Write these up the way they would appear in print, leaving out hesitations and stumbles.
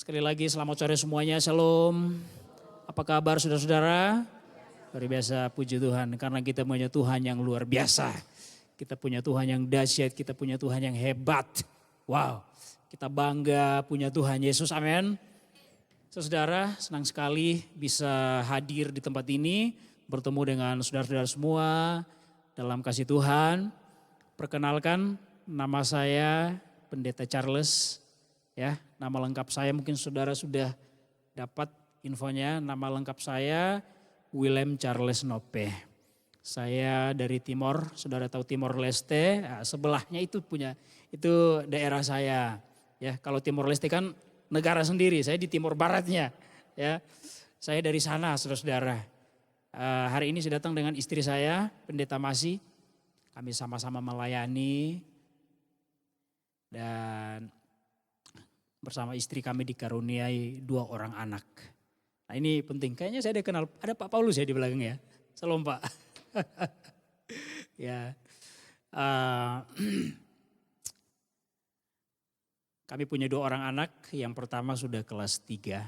Sekali lagi selamat sore semuanya, shalom. Apa kabar saudara-saudara? Luar biasa, puji Tuhan. Karena kita punya Tuhan yang luar biasa. Kita punya Tuhan yang dahsyat, kita punya Tuhan yang hebat. Wow, kita bangga punya Tuhan Yesus, amin. Saudara, senang sekali bisa hadir di tempat ini. Bertemu dengan saudara-saudara semua dalam kasih Tuhan. Perkenalkan, nama saya Pendeta Charles. Ya, nama lengkap saya mungkin saudara sudah dapat infonya. Nama lengkap saya Willem Charles Nope. Saya dari Timor, saudara tahu Timor Leste, sebelahnya itu daerah saya. Ya, kalau Timor Leste kan negara sendiri, saya di Timor Baratnya. Ya, saya dari sana, saudara-saudara. Hari ini saya datang dengan istri saya, Pendeta Masi. Kami sama-sama melayani dan bersama istri kami dikaruniai 2 orang anak. Nah ini penting, kayaknya saya kenal, ada Pak Paulus ya di belakang ya. Salam Pak. Ya, kami punya 2 orang anak, yang pertama sudah kelas 3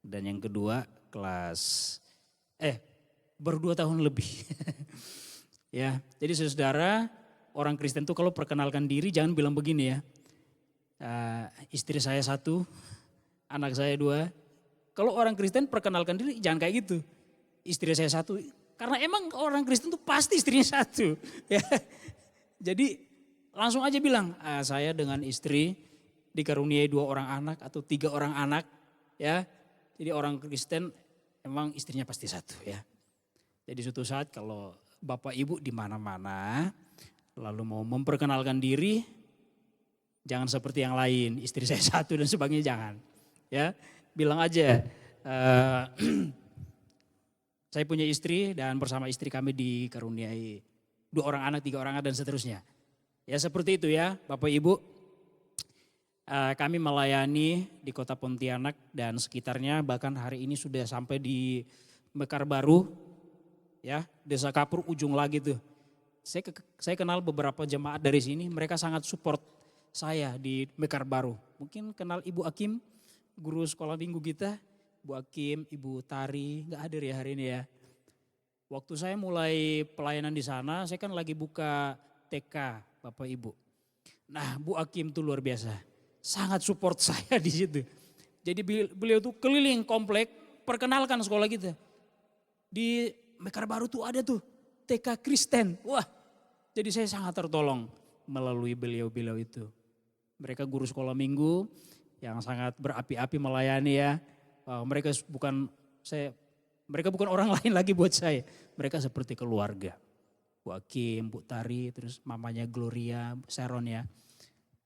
dan yang kedua baru 2 tahun lebih. Ya, jadi saudara, orang Kristen tuh kalau perkenalkan diri jangan bilang begini ya. Istri saya 1, anak saya 2. Kalau orang Kristen perkenalkan diri jangan kayak gitu. Istri saya 1, karena emang orang Kristen tuh pasti istrinya 1. Ya. Jadi langsung aja bilang, saya dengan istri dikaruniai 2 orang anak atau 3 orang anak. Ya, jadi orang Kristen emang istrinya pasti 1 ya. Jadi suatu saat kalau Bapak Ibu di mana-mana lalu mau memperkenalkan diri, jangan seperti yang lain, istri saya 1 dan sebagainya, jangan. Ya, bilang aja, saya punya istri dan bersama istri kami dikaruniai 2 orang anak, 3 orang anak dan seterusnya. Ya seperti itu ya Bapak Ibu. Kami melayani di kota Pontianak dan sekitarnya, bahkan hari ini sudah sampai di Mekar Baru. Ya, Desa Kapur ujung lagi tuh. Saya kenal beberapa jemaat dari sini, mereka sangat support saya di Mekar Baru. Mungkin kenal Ibu Akim, guru sekolah minggu kita. Bu Akim, Ibu Tari, gak hadir ya hari ini ya. Waktu saya mulai pelayanan di sana, saya kan lagi buka TK Bapak Ibu. Nah Bu Akim tuh luar biasa, sangat support saya di situ. Jadi beliau tuh keliling komplek, perkenalkan sekolah kita. Di Mekar Baru tuh ada tuh TK Kristen. Wah, jadi saya sangat tertolong melalui beliau-beliau itu. Mereka guru sekolah minggu yang sangat berapi-api melayani ya. Mereka bukan orang lain lagi buat saya. Mereka seperti keluarga. Bu Akim, Bu Tari, terus mamanya Gloria, Sharon ya.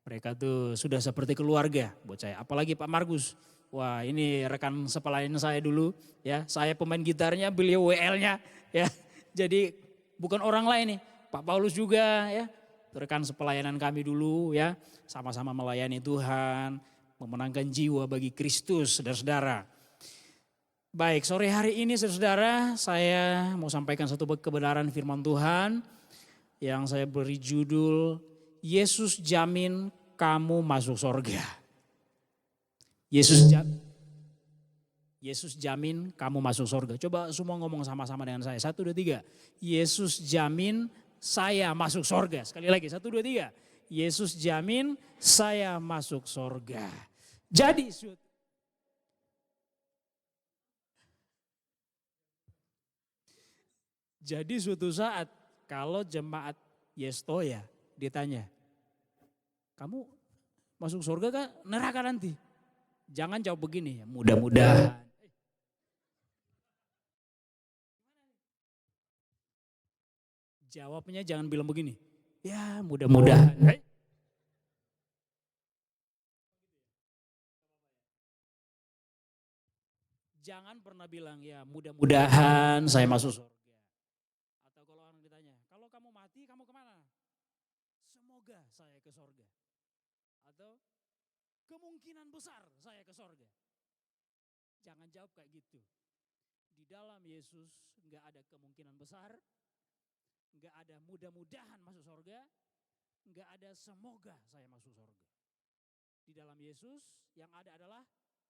Mereka tuh sudah seperti keluarga buat saya. Apalagi Pak Markus. Wah ini rekan sepelayanan saya dulu ya. Saya pemain gitarnya, beliau WL-nya ya. Jadi bukan orang lain nih. Pak Paulus juga ya. Rekan sepelayanan kami dulu ya. Sama-sama melayani Tuhan. Memenangkan jiwa bagi Kristus, saudara-saudara. Baik, sore hari ini saudara, saya mau sampaikan satu kebenaran firman Tuhan yang saya beri judul Yesus jamin kamu masuk sorga. Yesus jamin kamu masuk sorga. Coba semua ngomong sama-sama dengan saya. 1, 2, 3. Yesus jamin saya masuk sorga. Sekali lagi 1, 2, 3. Yesus jamin saya masuk sorga. Jadi suatu saat kalau jemaat Yestoya ditanya, kamu masuk surga kah neraka nanti? Jangan jawab begini, mudah-mudahan. Jawabnya jangan bilang begini, ya mudah-mudahan. Jangan pernah bilang ya mudah-mudahan saya masuk surga. Atau kalau orang ditanya, kalau kamu mati kamu kemana? Semoga saya ke surga. Atau kemungkinan besar saya ke sorga. Jangan jawab kayak gitu. Di dalam Yesus nggak ada kemungkinan besar, nggak ada mudah-mudahan masuk sorga, nggak ada semoga saya masuk sorga. Di dalam Yesus yang ada adalah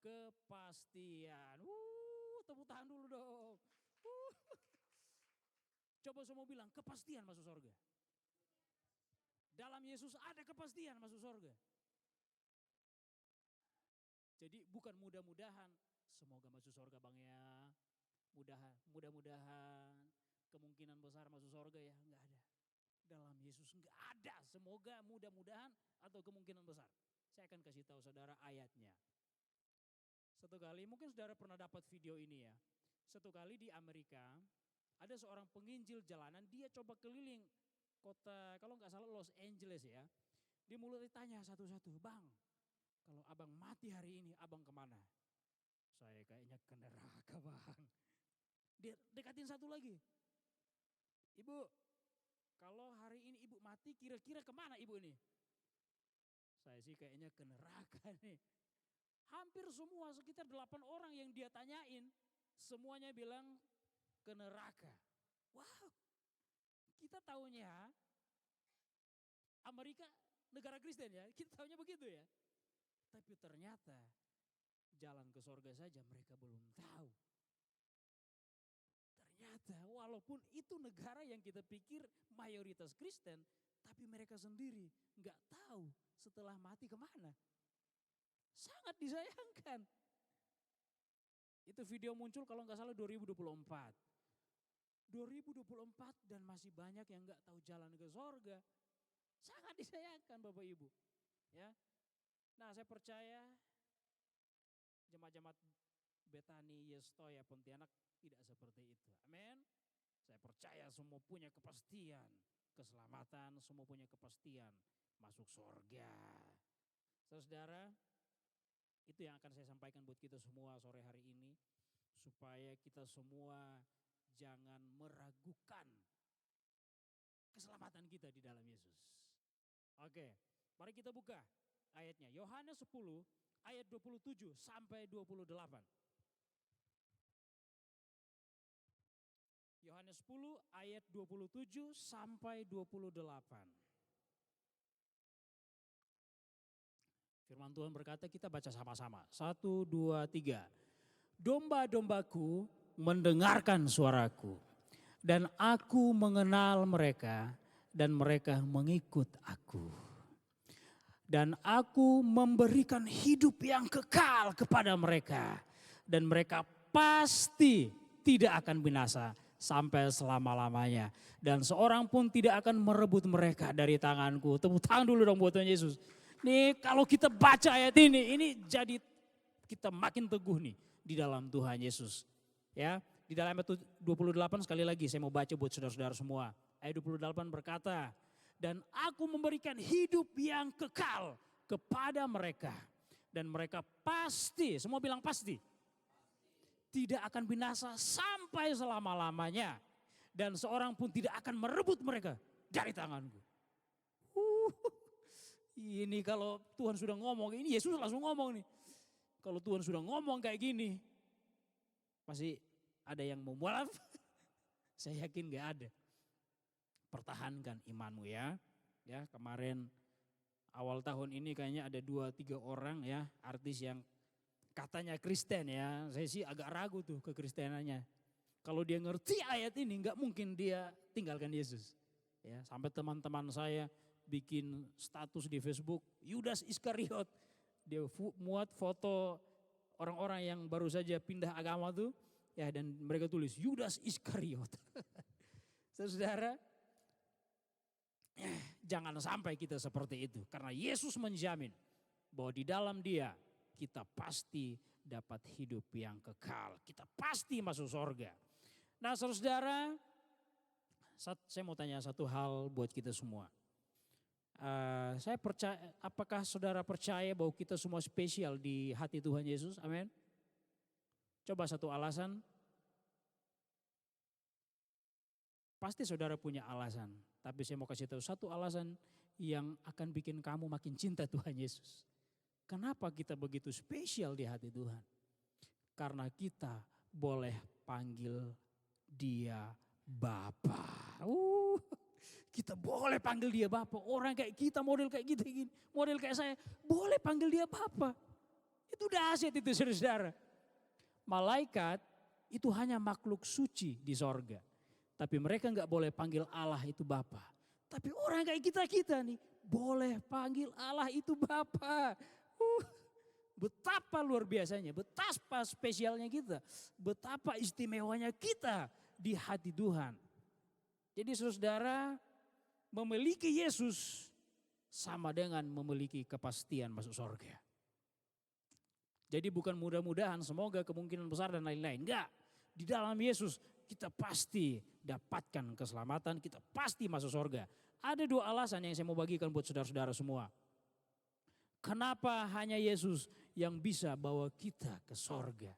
kepastian. Tepuk tangan dulu dong. Coba semua bilang kepastian masuk surga. Dalam Yesus ada kepastian masuk surga. Jadi bukan mudah-mudahan, semoga masuk surga Bang ya. Mudah-mudahan kemungkinan besar masuk surga ya, enggak ada. Dalam Yesus enggak ada semoga, mudah-mudahan atau kemungkinan besar. Saya akan kasih tahu saudara ayatnya. Satu kali, mungkin saudara pernah dapat video ini ya. Satu kali di Amerika, ada seorang penginjil jalanan, dia coba keliling kota, kalau nggak salah Los Angeles ya. Dia mulai tanya satu-satu, Bang, kalau abang mati hari ini, abang kemana? Saya kayaknya ke neraka Bang. Dia dekatin satu lagi. Ibu, kalau hari ini ibu mati, kira-kira kemana ibu ini? Saya sih kayaknya ke neraka nih. Hampir semua sekitar 8 orang yang dia tanyain, semuanya bilang ke neraka. Wow, kita taunya Amerika negara Kristen ya, kita taunya begitu ya. Tapi ternyata jalan ke sorga saja mereka belum tahu. Ternyata walaupun itu negara yang kita pikir mayoritas Kristen, tapi mereka sendiri nggak tahu setelah mati kemana. Sangat disayangkan. Itu video muncul kalau nggak salah 2024. 2024 dan masih banyak yang nggak tahu jalan ke sorga. Sangat disayangkan Bapak Ibu. Ya. Nah saya percaya jemaat-jemaat Betani, Yestoya, Pontianak tidak seperti itu. Amin. Saya percaya semua punya kepastian keselamatan, semua punya kepastian masuk sorga. Saudara, itu yang akan saya sampaikan buat kita semua sore hari ini. Supaya kita semua jangan meragukan keselamatan kita di dalam Yesus. Oke, mari kita buka ayatnya. Yohanes 10 ayat 27 sampai 28. Yohanes 10 ayat 27 sampai 28. Firman Tuhan berkata, kita baca sama-sama. 1, 2, 3. Domba-dombaku mendengarkan suaraku. Dan aku mengenal mereka dan mereka mengikut aku. Dan aku memberikan hidup yang kekal kepada mereka. Dan mereka pasti tidak akan binasa sampai selama-lamanya. Dan seorang pun tidak akan merebut mereka dari tanganku. Tepuk tangan dulu dong buat Tuhan Yesus. Nih kalau kita baca ayat ini jadi kita makin teguh nih di dalam Tuhan Yesus. Ya, di dalam ayat 28 sekali lagi saya mau baca buat saudara-saudara semua. Ayat 28 berkata, dan aku memberikan hidup yang kekal kepada mereka. Dan mereka pasti, semua bilang pasti, tidak akan binasa sampai selama-lamanya. Dan seorang pun tidak akan merebut mereka dari tanganku. Ini kalau Tuhan sudah ngomong, ini Yesus langsung ngomong nih. Kalau Tuhan sudah ngomong kayak gini, pasti ada yang mau mualaf. Saya yakin gak ada. Pertahankan imanmu ya. Ya, kemarin awal tahun ini kayaknya ada 2-3 orang ya artis yang katanya Kristen ya. Saya sih agak ragu tuh kekristenannya. Kalau dia ngerti ayat ini gak mungkin dia tinggalkan Yesus. Ya, sampai teman-teman saya bikin status di Facebook, Yudas Iskariot. Dia muat foto orang-orang yang baru saja pindah agama tuh. Ya, dan mereka tulis Yudas Iskariot. Saudara, jangan sampai kita seperti itu. Karena Yesus menjamin bahwa di dalam Dia kita pasti dapat hidup yang kekal. Kita pasti masuk surga. Nah saudara, saya mau tanya satu hal buat kita semua. Saya percaya, apakah saudara percaya bahwa kita semua spesial di hati Tuhan Yesus? Amin. Coba satu alasan. Pasti saudara punya alasan. Tapi saya mau kasih tahu satu alasan yang akan bikin kamu makin cinta Tuhan Yesus. Kenapa kita begitu spesial di hati Tuhan? Karena kita boleh panggil Dia Bapa. Kita boleh panggil Dia Bapa. Orang kayak kita, model kayak gitu, model kayak saya, boleh panggil Dia Bapa. Itu dahsyat itu saudara. Malaikat itu hanya makhluk suci di sorga. Tapi mereka nggak boleh panggil Allah itu Bapa. Tapi orang kayak kita-kita nih boleh panggil Allah itu Bapa. Betapa luar biasanya, betapa spesialnya kita. Betapa istimewanya kita di hati Tuhan. Jadi saudara, memiliki Yesus sama dengan memiliki kepastian masuk surga. Jadi bukan mudah-mudahan, semoga kemungkinan besar dan lain-lain. Enggak, di dalam Yesus kita pasti dapatkan keselamatan, kita pasti masuk surga. Ada dua alasan yang saya mau bagikan buat saudara-saudara semua. Kenapa hanya Yesus yang bisa bawa kita ke surga?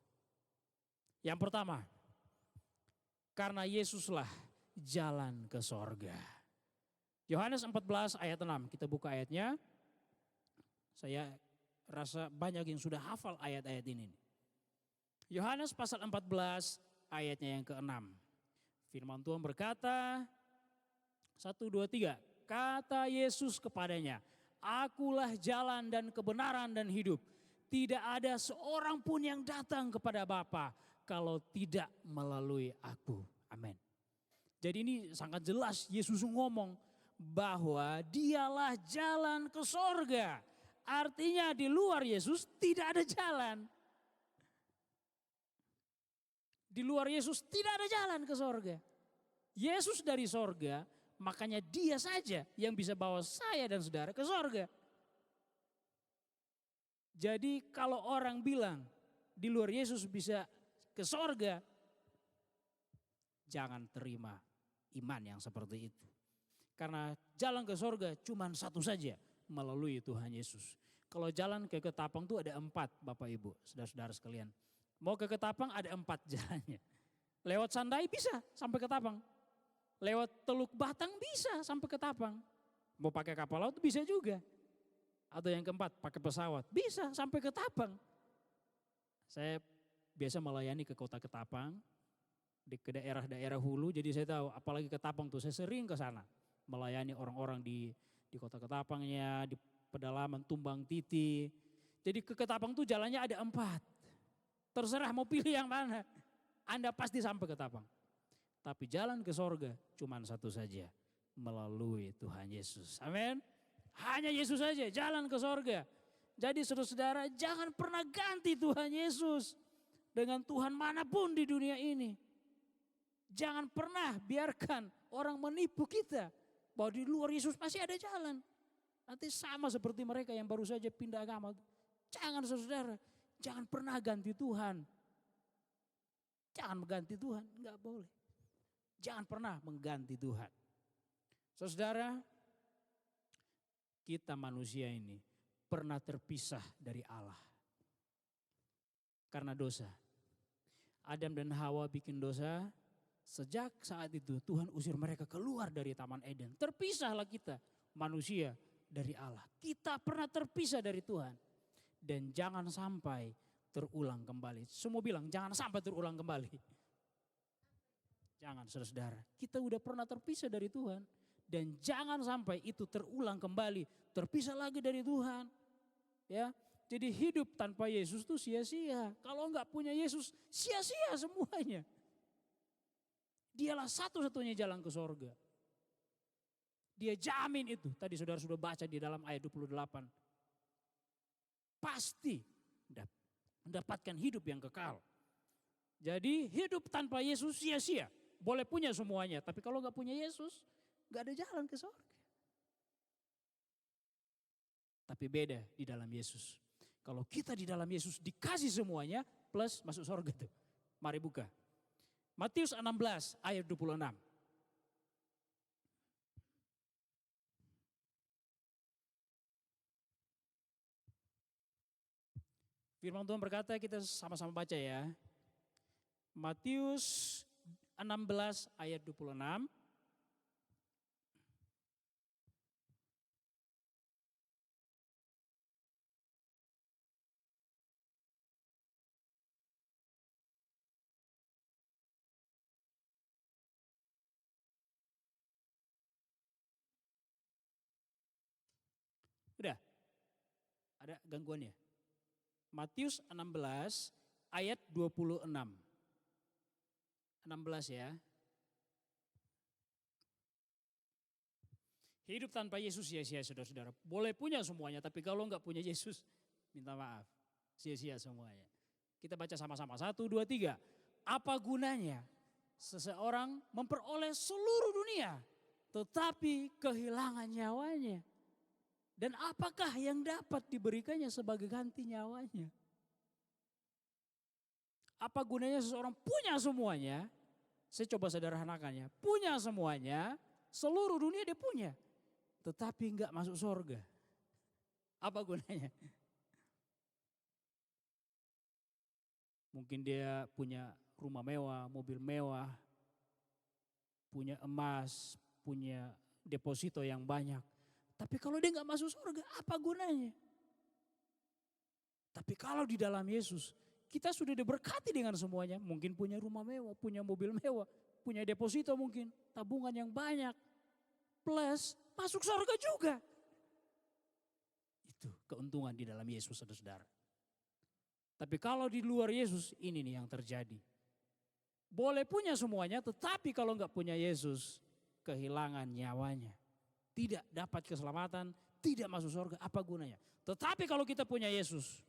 Yang pertama, karena Yesuslah jalan ke surga. Yohanes 14 ayat 6, kita buka ayatnya. Saya rasa banyak yang sudah hafal ayat-ayat ini. Yohanes pasal 14 ayatnya yang ke-6. Firman Tuhan berkata, 1, 2, 3. Kata Yesus kepadanya, Akulah jalan dan kebenaran dan hidup. Tidak ada seorang pun yang datang kepada Bapa kalau tidak melalui aku. Amin. Jadi ini sangat jelas Yesus ngomong bahwa dialah jalan ke sorga. Artinya di luar Yesus tidak ada jalan. Di luar Yesus tidak ada jalan ke sorga. Yesus dari sorga, makanya dia saja yang bisa bawa saya dan saudara ke sorga. Jadi kalau orang bilang di luar Yesus bisa ke sorga, jangan terima iman yang seperti itu. Karena jalan ke sorga cuma satu saja, melalui Tuhan Yesus. Kalau jalan ke Ketapang itu ada 4 Bapak Ibu, saudara-saudara sekalian. Mau ke Ketapang ada 4 jalannya. Lewat Sandai bisa sampai Ketapang. Lewat Teluk Batang bisa sampai Ketapang. Mau pakai kapal laut bisa juga. Atau yang keempat pakai pesawat bisa sampai Ketapang. Saya biasa melayani ke kota Ketapang, ke daerah-daerah hulu. Jadi saya tahu apalagi Ketapang tuh saya sering ke sana. Melayani orang-orang di kota Ketapangnya, di pedalaman Tumbang Titi. Jadi ke Ketapang tuh jalannya ada 4. Terserah mau pilih yang mana. Anda pasti sampai Ketapang. Tapi jalan ke sorga cuma satu saja, melalui Tuhan Yesus. Amin. Hanya Yesus saja jalan ke sorga. Jadi saudara-saudara jangan pernah ganti Tuhan Yesus dengan Tuhan manapun di dunia ini. Jangan pernah biarkan orang menipu kita bahwa di luar Yesus masih ada jalan. Nanti sama seperti mereka yang baru saja pindah agama. Jangan saudara, jangan pernah ganti Tuhan. Jangan mengganti Tuhan, enggak boleh. Jangan pernah mengganti Tuhan. Saudara, kita manusia ini pernah terpisah dari Allah. Karena dosa. Adam dan Hawa bikin dosa, sejak saat itu Tuhan usir mereka keluar dari Taman Eden. Terpisahlah kita manusia dari Allah. Kita pernah terpisah dari Tuhan. Dan jangan sampai terulang kembali. Semua bilang jangan sampai terulang kembali. Jangan saudara, kita udah pernah terpisah dari Tuhan. Dan jangan sampai itu terulang kembali, terpisah lagi dari Tuhan. Ya, jadi hidup tanpa Yesus itu sia-sia. Kalau enggak punya Yesus, sia-sia semuanya. Dialah satu-satunya jalan ke sorga. Dia jamin itu, tadi saudara sudah baca di dalam ayat 28. Pasti mendapatkan hidup yang kekal. Jadi hidup tanpa Yesus sia-sia. Boleh punya semuanya, tapi kalau gak punya Yesus, gak ada jalan ke surga. Tapi beda di dalam Yesus. Kalau kita di dalam Yesus dikasih semuanya, plus masuk surga tuh. Mari buka. Matius 16 ayat 26. Firman Tuhan berkata, kita sama-sama baca ya. Matius 16 ayat 26. Udah? Ada gangguan ya? Matius 16 ayat 26. 16 ya. Hidup tanpa Yesus sia-sia saudara-saudara. Boleh punya semuanya, tapi kalau enggak punya Yesus, minta maaf. Sia-sia semuanya. Kita baca sama-sama. 1, 2, 3. Apa gunanya seseorang memperoleh seluruh dunia, tetapi kehilangan nyawanya? Dan apakah yang dapat diberikannya sebagai ganti nyawanya? Apa gunanya seseorang punya semuanya? Saya coba sederhanakannya. Punya semuanya, seluruh dunia dia punya. Tetapi enggak masuk surga. Apa gunanya? Mungkin dia punya rumah mewah, mobil mewah, punya emas, punya deposito yang banyak. Tapi kalau dia enggak masuk surga, apa gunanya? Tapi kalau di dalam Yesus, kita sudah diberkati dengan semuanya. Mungkin punya rumah mewah, punya mobil mewah, punya deposito mungkin, tabungan yang banyak. Plus masuk surga juga. Itu keuntungan di dalam Yesus, saudara-saudara. Tapi kalau di luar Yesus, ini nih yang terjadi. Boleh punya semuanya, tetapi kalau enggak punya Yesus, kehilangan nyawanya. Tidak dapat keselamatan, tidak masuk surga, apa gunanya? Tetapi kalau kita punya Yesus,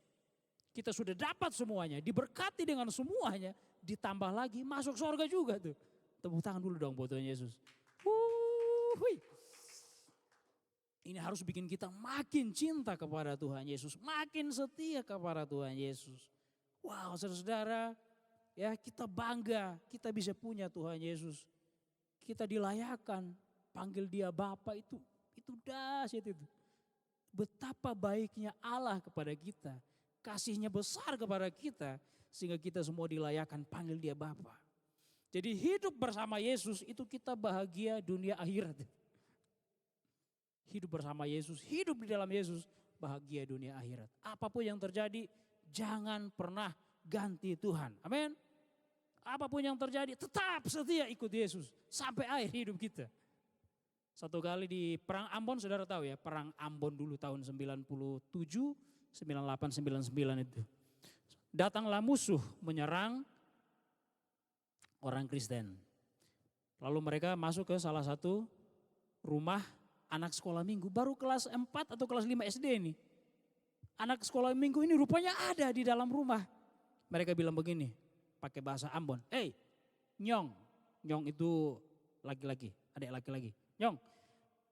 kita sudah dapat semuanya, diberkati dengan semuanya, ditambah lagi masuk surga juga tuh. Tepuk tangan dulu dong buat Tuhan Yesus. Ini harus bikin kita makin cinta kepada Tuhan Yesus, makin setia kepada Tuhan Yesus. Wow, saudara-saudara, ya kita bangga, kita bisa punya Tuhan Yesus. Kita dilayakan, panggil dia Bapa itu dahsyat itu. Betapa baiknya Allah kepada kita, kasihnya besar kepada kita, sehingga kita semua dilayakan panggil dia Bapa. Jadi hidup bersama Yesus itu kita bahagia dunia akhirat. Hidup bersama Yesus, hidup di dalam Yesus, bahagia dunia akhirat. Apapun yang terjadi, jangan pernah ganti Tuhan. Amin. Apapun yang terjadi, tetap setia ikut Yesus sampai akhir hidup kita. Satu kali di Perang Ambon, saudara tahu ya, Perang Ambon dulu tahun 97, 98, 99 itu. Datanglah musuh menyerang orang Kristen. Lalu mereka masuk ke salah satu rumah anak sekolah minggu, baru kelas 4 atau kelas 5 SD ini. Anak sekolah minggu ini rupanya ada di dalam rumah. Mereka bilang begini, pakai bahasa Ambon. Hey, Nyong. Nyong itu laki-laki, adik laki-laki. Nyong,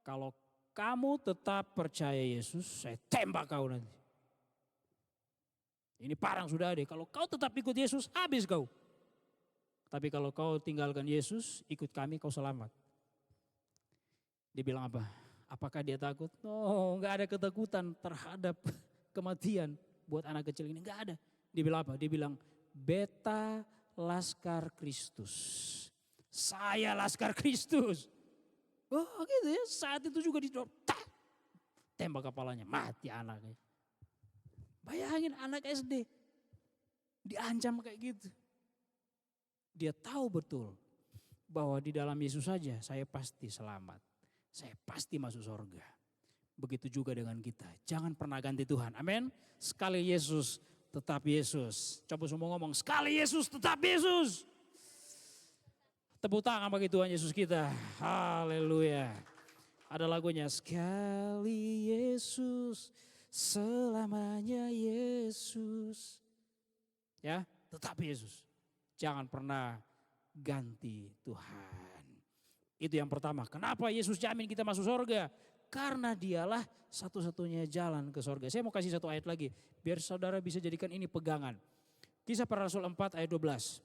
kalau kamu tetap percaya Yesus, saya tembak kau nanti. Ini parang sudah ada, kalau kau tetap ikut Yesus, habis kau. Tapi kalau kau tinggalkan Yesus, ikut kami, kau selamat. Dia bilang apa? Apakah dia takut? No, enggak ada ketakutan terhadap kematian buat anak kecil ini. Enggak ada. Dia bilang apa? Dia bilang, beta Laskar Kristus. Saya Laskar Kristus. Oh gitu ya, saat itu juga tembak kepalanya, mati anaknya. Bayangin anak SD diancam kayak gitu. Dia tahu betul bahwa di dalam Yesus saja saya pasti selamat. Saya pasti masuk surga. Begitu juga dengan kita. Jangan pernah ganti Tuhan. Amin. Sekali Yesus, tetap Yesus. Coba semua ngomong, sekali Yesus, tetap Yesus. Tepuk tangan bagi Tuhan Yesus kita. Haleluya. Ada lagunya, sekali Yesus, selamanya Yesus. Ya, tetap Yesus. Jangan pernah ganti Tuhan. Itu yang pertama. Kenapa Yesus jamin kita masuk surga? Karena dialah satu-satunya jalan ke surga. Saya mau kasih satu ayat lagi. Biar saudara bisa jadikan ini pegangan. Kisah Para Rasul 4 ayat 12.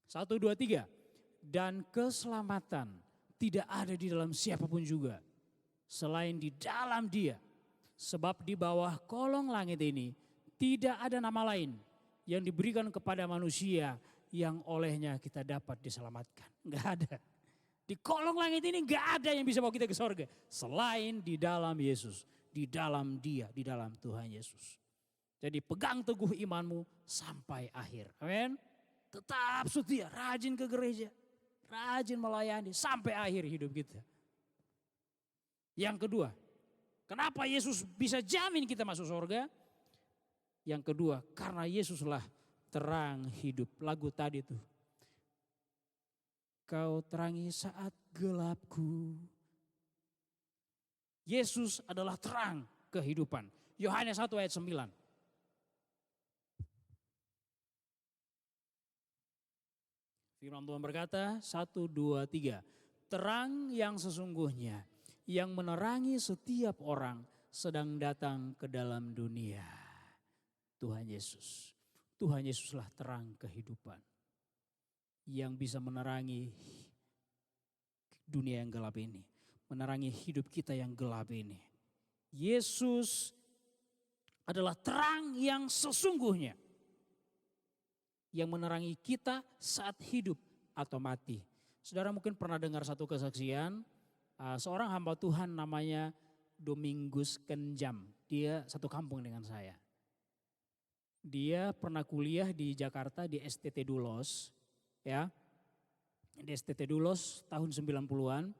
Satu, dua, tiga. Dan keselamatan tidak ada di dalam siapapun juga. Selain di dalam dia. Sebab di bawah kolong langit ini tidak ada nama lain yang diberikan kepada manusia yang olehnya kita dapat diselamatkan. Enggak ada. Di kolong langit ini enggak ada yang bisa bawa kita ke surga. Selain di dalam Yesus, di dalam dia, di dalam Tuhan Yesus. Jadi pegang teguh imanmu sampai akhir. Amin. Tetap setia, rajin ke gereja. rajin melayani sampai akhir hidup kita. Yang kedua, kenapa Yesus bisa jamin kita masuk surga? Yang kedua, karena Yesuslah terang hidup. Lagu tadi tuh. Kau terangi saat gelapku. Yesus adalah terang kehidupan. Yohanes 1 ayat 9. Firman Tuhan berkata, 1, 2, 3. Terang yang sesungguhnya yang menerangi setiap orang sedang datang ke dalam dunia. Tuhan Yesus. Tuhan Yesuslah terang kehidupan. Yang bisa menerangi dunia yang gelap ini. Menerangi hidup kita yang gelap ini. Yesus adalah terang yang sesungguhnya. Yang menerangi kita saat hidup atau mati. Saudara mungkin pernah dengar satu kesaksian. Seorang hamba Tuhan namanya Domingus Kenjam. Dia satu kampung dengan saya. Dia pernah kuliah di Jakarta di STT Dulos. Ya, di STT Dulos tahun 90-an.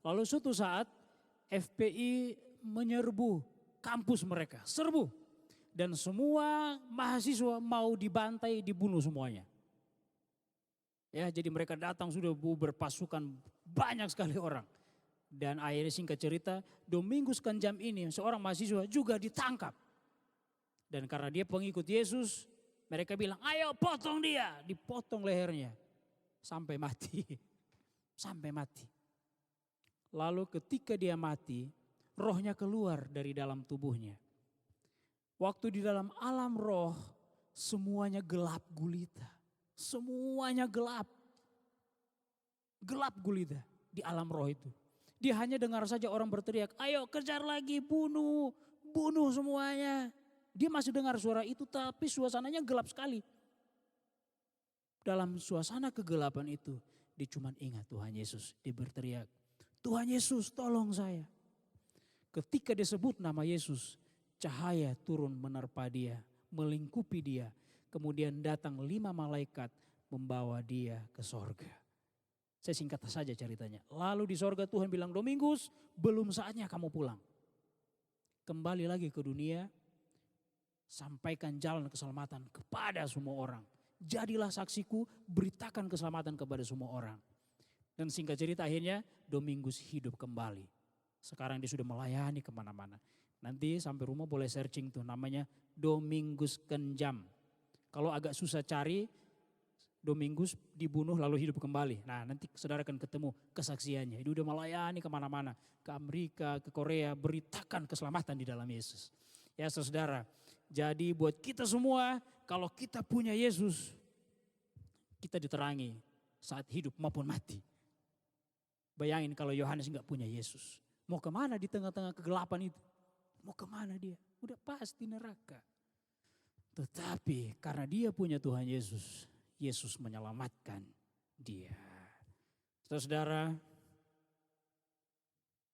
Lalu suatu saat FPI menyerbu kampus mereka. Serbu. Dan semua mahasiswa mau dibantai, dibunuh semuanya. Ya, jadi mereka datang sudah berpasukan banyak sekali orang. Dan akhirnya singkat cerita, Domingus Kenjam ini seorang mahasiswa juga ditangkap. Dan karena dia pengikut Yesus, mereka bilang, ayo potong dia. Dipotong lehernya sampai mati. Sampai mati. Lalu ketika dia mati, rohnya keluar dari dalam tubuhnya. Waktu di dalam alam roh, semuanya gelap gulita. Semuanya gelap. Gelap gulita di alam roh itu. Dia hanya dengar saja orang berteriak, ayo kejar lagi, bunuh, bunuh semuanya. Dia masih dengar suara itu tapi suasananya gelap sekali. Dalam suasana kegelapan itu, dia cuma ingat Tuhan Yesus. Dia berteriak, Tuhan Yesus tolong saya. Ketika disebut nama Yesus, cahaya turun menerpa dia, melingkupi dia. Kemudian datang 5 malaikat membawa dia ke sorga. Saya singkat saja ceritanya. Lalu di sorga Tuhan bilang, Domingus belum saatnya kamu pulang. Kembali lagi ke dunia, sampaikan jalan keselamatan kepada semua orang. Jadilah saksiku, beritakan keselamatan kepada semua orang. Dan singkat cerita akhirnya Domingus hidup kembali. Sekarang dia sudah melayani kemana-mana. Nanti sampai rumah boleh searching tuh namanya Domingus Kenjam. Kalau agak susah cari, Domingus dibunuh lalu hidup kembali. Nah nanti saudara akan ketemu kesaksiannya. Dia udah melayani kemana-mana. Ke Amerika, ke Korea, beritakan keselamatan di dalam Yesus. Ya saudara, jadi buat kita semua kalau kita punya Yesus, kita diterangi saat hidup maupun mati. Bayangin kalau Yohanes nggak punya Yesus. Mau kemana di tengah-tengah kegelapan itu? Mau kemana dia? Udah pasti neraka. Tetapi karena dia punya Tuhan Yesus, Yesus menyelamatkan dia. Saudara,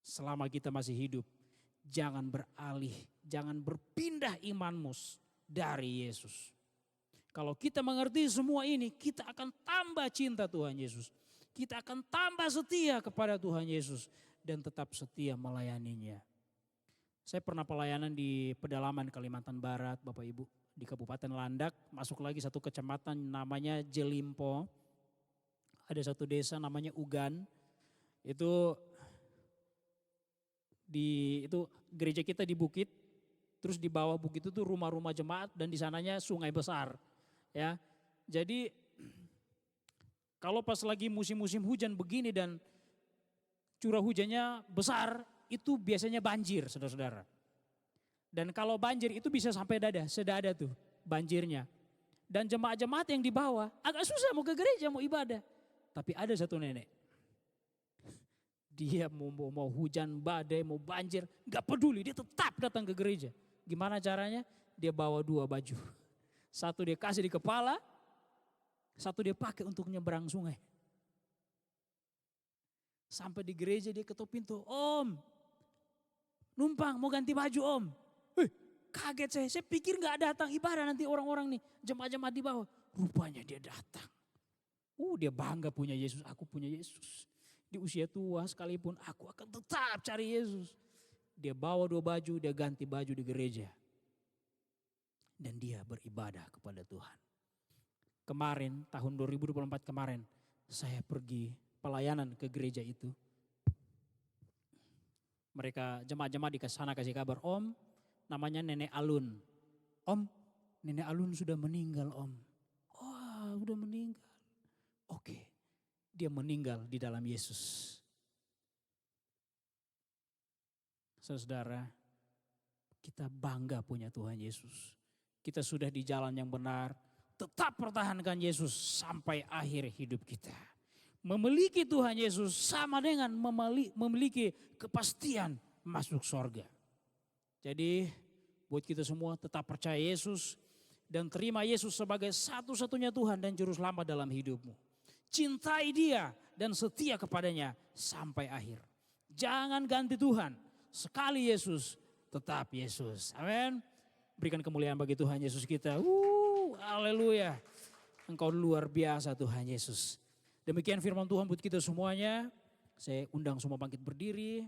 selama kita masih hidup, jangan beralih, jangan berpindah imanmu dari Yesus. Kalau kita mengerti semua ini, kita akan tambah cinta Tuhan Yesus. Kita akan tambah setia kepada Tuhan Yesus dan tetap setia melayaninya. Saya pernah pelayanan di pedalaman Kalimantan Barat, Bapak Ibu. Di Kabupaten Landak, masuk lagi satu kecamatan namanya Jelimpo. Ada satu desa namanya Ugan. Itu gereja kita di bukit. Terus di bawah bukit itu rumah-rumah jemaat dan di sananya sungai besar. Ya. Jadi kalau pas lagi musim-musim hujan begini dan curah hujannya besar, itu biasanya banjir, saudara-saudara. Dan kalau banjir itu bisa sampai sedada tuh banjirnya. Dan jemaat-jemaat yang di bawah agak susah mau ke gereja, mau ibadah. Tapi ada satu nenek. Dia mau hujan, badai, mau banjir, gak peduli, dia tetap datang ke gereja. Gimana caranya? Dia bawa 2 baju. Satu dia kasih di kepala, satu dia pakai untuk nyebrang sungai. Sampai di gereja dia ketuk pintu, Om, numpang mau ganti baju Om. Kaget saya pikir gak datang ibadah nanti orang-orang nih, jemaat-jemaat di bawah. Rupanya dia datang. Dia bangga punya Yesus, aku punya Yesus. Di usia tua sekalipun aku akan tetap cari Yesus. Dia bawa 2 baju, dia ganti baju di gereja. Dan dia beribadah kepada Tuhan. Kemarin, tahun 2024 kemarin, saya pergi pelayanan ke gereja itu. Mereka jemaat-jemaat di sana kasih kabar, Om, namanya Nenek Alun. Om, Nenek Alun sudah meninggal, Om. Wah, udah meninggal. Oke, dia meninggal di dalam Yesus. Saudara, kita bangga punya Tuhan Yesus. Kita sudah di jalan yang benar, tetap pertahankan Yesus sampai akhir hidup kita. Memiliki Tuhan Yesus sama dengan memiliki kepastian masuk surga. Jadi buat kita semua tetap percaya Yesus dan terima Yesus sebagai satu-satunya Tuhan dan Juru Selamat dalam hidupmu. Cintai Dia dan setia kepadanya sampai akhir. Jangan ganti Tuhan. Sekali Yesus, tetap Yesus. Amin. Berikan kemuliaan bagi Tuhan Yesus kita. Haleluya. Engkau luar biasa Tuhan Yesus. Demikian firman Tuhan buat kita semuanya. Saya undang semua bangkit berdiri.